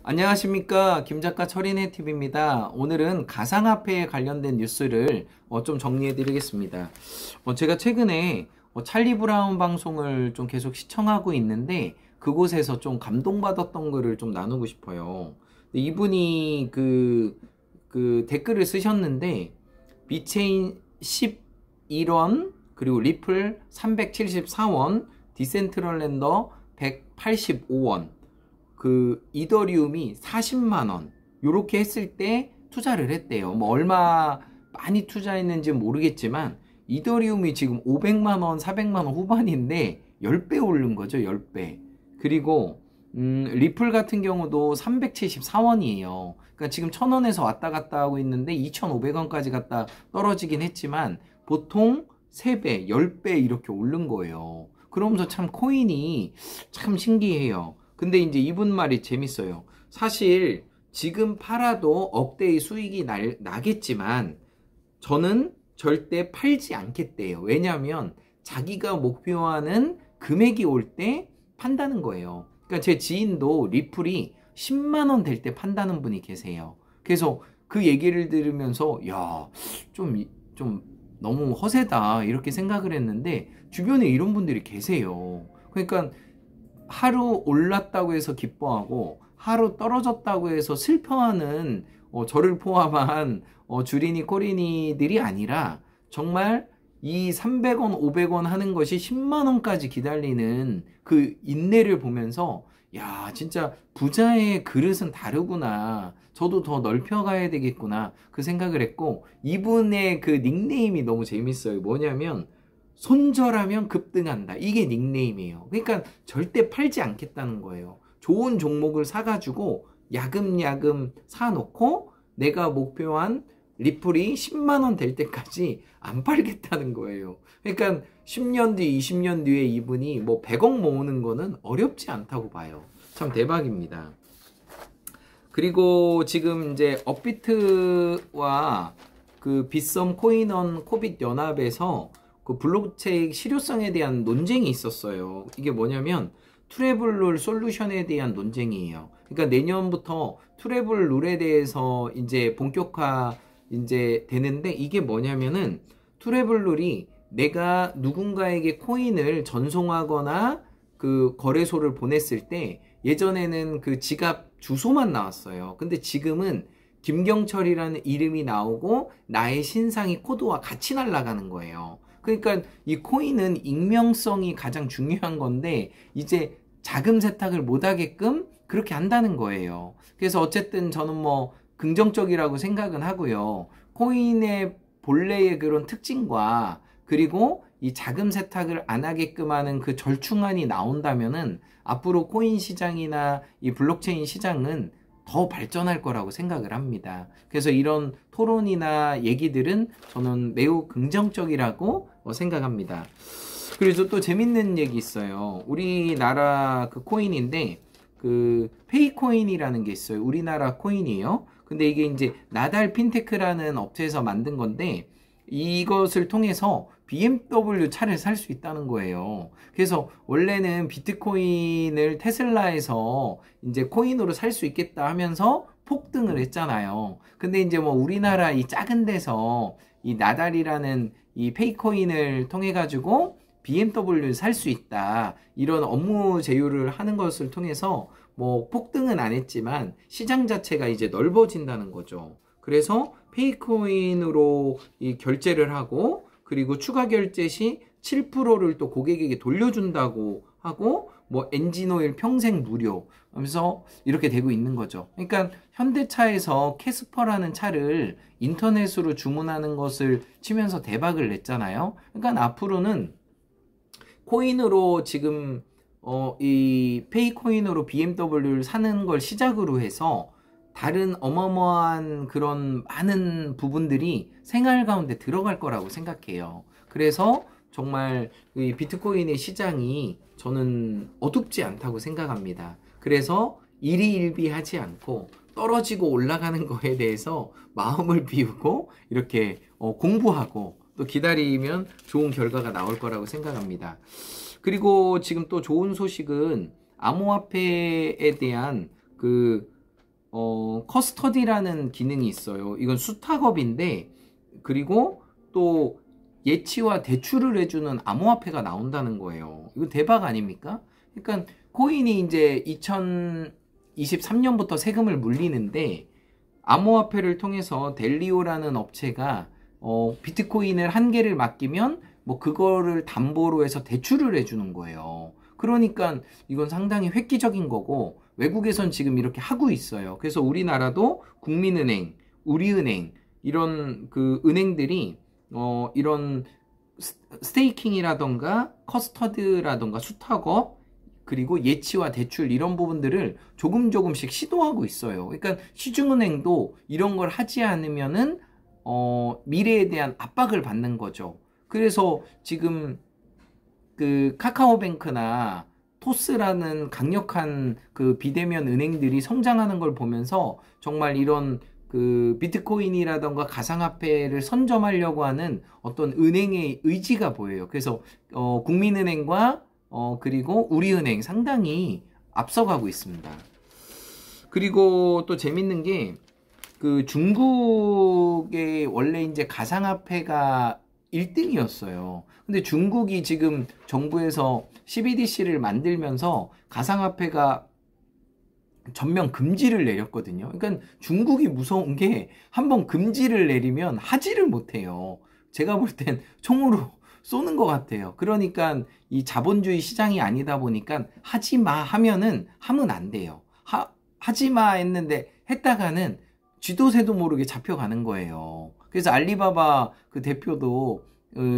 안녕하십니까, 김작가 철인의 팁입니다. 오늘은 가상화폐에 관련된 뉴스를 좀 정리해 드리겠습니다. 제가 최근에 찰리 브라운 방송을 좀 계속 시청하고 있는데 그곳에서 좀 감동받았던 글을 좀 나누고 싶어요. 이분이 그 댓글을 쓰셨는데 비체인 11원, 그리고 리플 374원, 디센트럴랜더 185원, 그 이더리움이 40만원 요렇게 했을 때 투자를 했대요. 뭐 얼마 많이 투자했는지 모르겠지만 이더리움이 지금 500만원 400만원 후반인데 10배 오른 거죠. 10배. 그리고 리플 같은 경우도 374원이에요 그러니까 지금 1000원에서 왔다 갔다 하고 있는데 2500원까지 갔다 떨어지긴 했지만 보통 3배 10배 이렇게 오른 거예요. 그러면서 참 코인이 참 신기해요. 근데 이제 이분 말이 재밌어요. 사실 지금 팔아도 억대의 수익이 나겠지만 저는 절대 팔지 않겠대요. 왜냐하면 자기가 목표하는 금액이 올 때 판다는 거예요. 그러니까 제 지인도 리플이 10만원 될 때 판다는 분이 계세요. 그래서 그 얘기를 들으면서 야, 좀 너무 허세다 이렇게 생각을 했는데 주변에 이런 분들이 계세요. 그러니까 하루 올랐다고 해서 기뻐하고 하루 떨어졌다고 해서 슬퍼하는 저를 포함한 주린이 코린이들이 아니라 정말 이 300원 500원 하는 것이 10만원까지 기다리는 그 인내를 보면서 야, 진짜 부자의 그릇은 다르구나, 저도 더 넓혀가야 되겠구나 그 생각을 했고, 이분의 그 닉네임이 너무 재밌어요. 뭐냐면 손절하면 급등한다, 이게 닉네임이에요. 그러니까 절대 팔지 않겠다는 거예요. 좋은 종목을 사가지고 야금야금 사놓고 내가 목표한 리플이 10만원 될 때까지 안 팔겠다는 거예요. 그러니까 10년 뒤 20년 뒤에 이분이 뭐 100억 모으는 거는 어렵지 않다고 봐요. 참 대박입니다. 그리고 지금 이제 업비트와 그 빗썸 코인원 코빗 연합에서 그 블록체인 실효성에 대한 논쟁이 있었어요. 이게 뭐냐면 트래블룰 솔루션에 대한 논쟁이에요. 그러니까 내년부터 트래블 룰에 대해서 이제 본격화 이제 되는데, 이게 뭐냐면은 트래블 룰이 내가 누군가에게 코인을 전송하거나 그 거래소를 보냈을 때 예전에는 그 지갑 주소만 나왔어요. 근데 지금은 김경철이라는 이름이 나오고 나의 신상이 코드와 같이 날아가는 거예요. 그러니까 이 코인은 익명성이 가장 중요한 건데 이제 자금 세탁을 못하게끔 그렇게 한다는 거예요. 그래서 어쨌든 저는 뭐 긍정적이라고 생각은 하고요. 코인의 본래의 그런 특징과 그리고 이 자금 세탁을 안 하게끔 하는 그 절충안이 나온다면은 앞으로 코인 시장이나 이 블록체인 시장은 더 발전할 거라고 생각을 합니다. 그래서 이런 토론이나 얘기들은 저는 매우 긍정적이라고 생각합니다. 그리고 또 재밌는 얘기 있어요. 우리나라 그 코인인데 그 페이코인이라는 게 있어요. 우리나라 코인이에요. 근데 이게 이제 나달 핀테크라는 업체에서 만든 건데 이것을 통해서 BMW 차를 살 수 있다는 거예요. 그래서 원래는 비트코인을 테슬라에서 이제 코인으로 살 수 있겠다 하면서 폭등을 했잖아요. 근데 이제 뭐 우리나라 이 작은 데서 이 나달이라는 이 페이코인을 통해 가지고 BMW를 살 수 있다, 이런 업무 제휴를 하는 것을 통해서 뭐 폭등은 안 했지만 시장 자체가 이제 넓어진다는 거죠. 그래서 페이코인으로 이 결제를 하고 그리고 추가 결제 시 7%를 또 고객에게 돌려준다고 하고 뭐 엔진오일 평생 무료 하면서 이렇게 되고 있는 거죠. 그러니까 현대차에서 캐스퍼라는 차를 인터넷으로 주문하는 것을 치면서 대박을 냈잖아요. 그러니까 앞으로는 코인으로 지금 이 페이코인으로 BMW를 사는 걸 시작으로 해서 다른 어마어마한 그런 많은 부분들이 생활 가운데 들어갈 거라고 생각해요. 그래서 정말 이 비트코인의 시장이 저는 어둡지 않다고 생각합니다. 그래서 일희일비하지 않고 떨어지고 올라가는 거에 대해서 마음을 비우고 이렇게 공부하고 또 기다리면 좋은 결과가 나올 거라고 생각합니다. 그리고 지금 또 좋은 소식은 암호화폐에 대한 그 커스터디라는 기능이 있어요. 이건 수탁업인데, 그리고 또 예치와 대출을 해주는 암호화폐가 나온다는 거예요. 이거 대박 아닙니까? 그러니까 코인이 이제 2023년부터 세금을 물리는데, 암호화폐를 통해서 델리오라는 업체가 비트코인을 1개를 맡기면 뭐 그거를 담보로 해서 대출을 해주는 거예요. 그러니까 이건 상당히 획기적인 거고, 외국에선 지금 이렇게 하고 있어요. 그래서 우리나라도 국민은행, 우리은행 이런 그 은행들이 이런 스테이킹이라던가 커스터드라던가 수탁업, 그리고 예치와 대출 이런 부분들을 조금씩 시도하고 있어요. 그러니까 시중은행도 이런 걸 하지 않으면은 미래에 대한 압박을 받는 거죠. 그래서 지금 그 카카오뱅크나 토스라는 강력한 그 비대면 은행들이 성장하는 걸 보면서 정말 이런 그 비트코인이라던가 가상화폐를 선점하려고 하는 어떤 은행의 의지가 보여요. 그래서 국민은행과 그리고 우리은행 상당히 앞서가고 있습니다. 그리고 또 재밌는 게 그 중국의 원래 이제 가상화폐가 1등이었어요. 근데 중국이 지금 정부에서 CBDC를 만들면서 가상화폐가 전면 금지를 내렸거든요. 그러니까 중국이 무서운 게 한번 금지를 내리면 하지를 못해요. 제가 볼 땐 총으로 쏘는 것 같아요. 그러니까 이 자본주의 시장이 아니다 보니까 하지 마 하면은 하면 안 돼요. 하지 마 했는데 했다가는 쥐도 새도 모르게 잡혀가는 거예요. 그래서 알리바바 그 대표도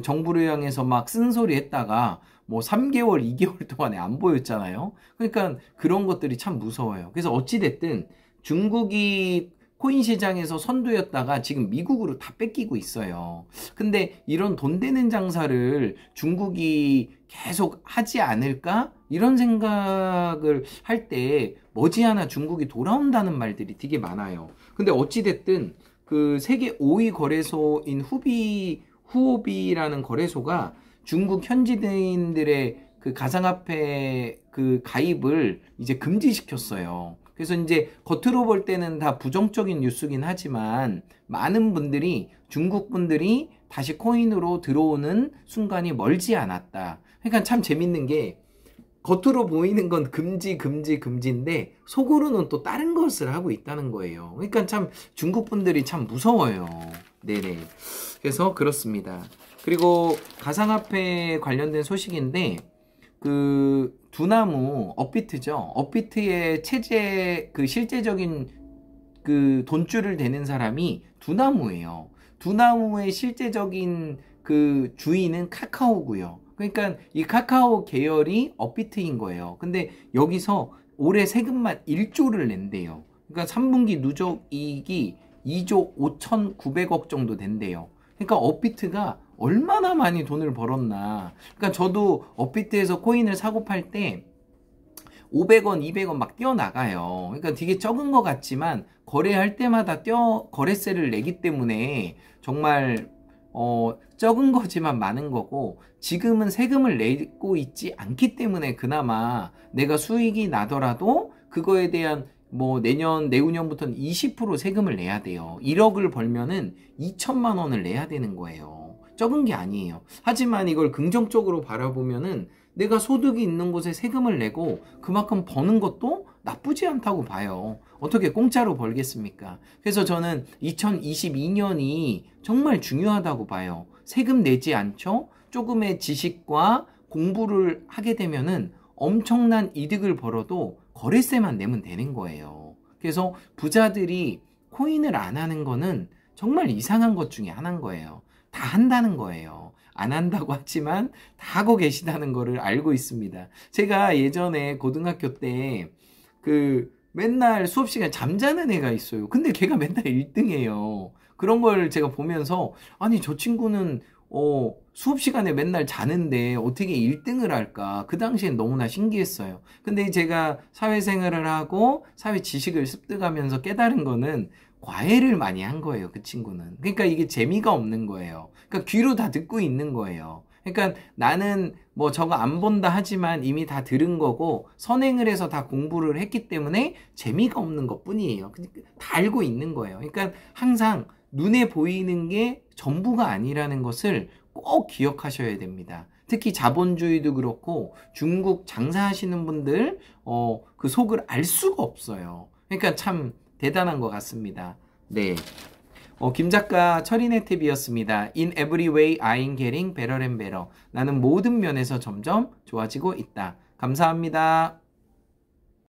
정부를 향해서 막 쓴소리 했다가 뭐 3개월, 2개월 동안에 안 보였잖아요. 그러니까 그런 것들이 참 무서워요. 그래서 어찌됐든 중국이 코인 시장에서 선두였다가 지금 미국으로 다 뺏기고 있어요. 근데 이런 돈 되는 장사를 중국이 계속 하지 않을까? 이런 생각을 할 때 머지않아 중국이 돌아온다는 말들이 되게 많아요. 근데 어찌됐든 그 세계 5위 거래소인 후오비라는 거래소가 중국 현지인들의 그 가상화폐 그 가입을 이제 금지시켰어요. 그래서 이제 겉으로 볼 때는 다 부정적인 뉴스긴 하지만 많은 분들이 중국 분들이 다시 코인으로 들어오는 순간이 멀지 않았다. 그러니까 참 재밌는 게 겉으로 보이는 건 금지인데 속으로는 또 다른 것을 하고 있다는 거예요. 그러니까 참 중국 분들이 참 무서워요. 네네. 그래서 그렇습니다. 그리고 가상화폐 관련된 소식인데 그 두나무 업비트죠. 업비트의 체제 그 실제적인 그 돈줄을 대는 사람이 두나무예요. 두나무의 실제적인 그 주인은 카카오고요. 그러니까 이 카카오 계열이 업비트인 거예요. 근데 여기서 올해 세금만 1조를 낸대요. 그러니까 3분기 누적 이익이 2조 5,900억 정도 된대요. 그러니까 업비트가 얼마나 많이 돈을 벌었나. 그러니까 저도 업비트에서 코인을 사고 팔 때 500원, 200원 막 뛰어나가요. 그러니까 되게 적은 것 같지만 거래할 때마다 거래세를 내기 때문에 정말 적은 거지만 많은 거고, 지금은 세금을 내고 있지 않기 때문에 그나마 내가 수익이 나더라도 그거에 대한 뭐 내후년부터는 20% 세금을 내야 돼요. 1억을 벌면은 2천만 원을 내야 되는 거예요. 적은 게 아니에요. 하지만 이걸 긍정적으로 바라보면은 내가 소득이 있는 곳에 세금을 내고 그만큼 버는 것도 나쁘지 않다고 봐요. 어떻게 공짜로 벌겠습니까? 그래서 저는 2022년이 정말 중요하다고 봐요. 세금 내지 않죠? 조금의 지식과 공부를 하게 되면은 엄청난 이득을 벌어도 거래세만 내면 되는 거예요. 그래서 부자들이 코인을 안 하는 거는 정말 이상한 것 중에 하나인 거예요. 다 한다는 거예요. 안 한다고 하지만 다 하고 계시다는 거를 알고 있습니다. 제가 예전에 고등학교 때 그 맨날 수업 시간에 잠자는 애가 있어요. 근데 걔가 맨날 1등이에요. 그런 걸 제가 보면서 아니 저 친구는 수업 시간에 맨날 자는데 어떻게 1등을 할까? 그 당시엔 너무나 신기했어요. 근데 제가 사회생활을 하고 사회 지식을 습득하면서 깨달은 거는 과외를 많이 한 거예요, 그 친구는. 그러니까 이게 재미가 없는 거예요. 그러니까 귀로 다 듣고 있는 거예요. 그러니까 나는 뭐 저거 안 본다 하지만 이미 다 들은 거고 선행을 해서 다 공부를 했기 때문에 재미가 없는 것 뿐이에요. 다 알고 있는 거예요. 그러니까 항상 눈에 보이는 게 전부가 아니라는 것을 꼭 기억하셔야 됩니다. 특히 자본주의도 그렇고 중국 장사하시는 분들 그 속을 알 수가 없어요. 그러니까 참 대단한 것 같습니다. 네. 김 작가 철인의 탭이었습니다. In every way I'm getting better and better. 나는 모든 면에서 점점 좋아지고 있다. 감사합니다.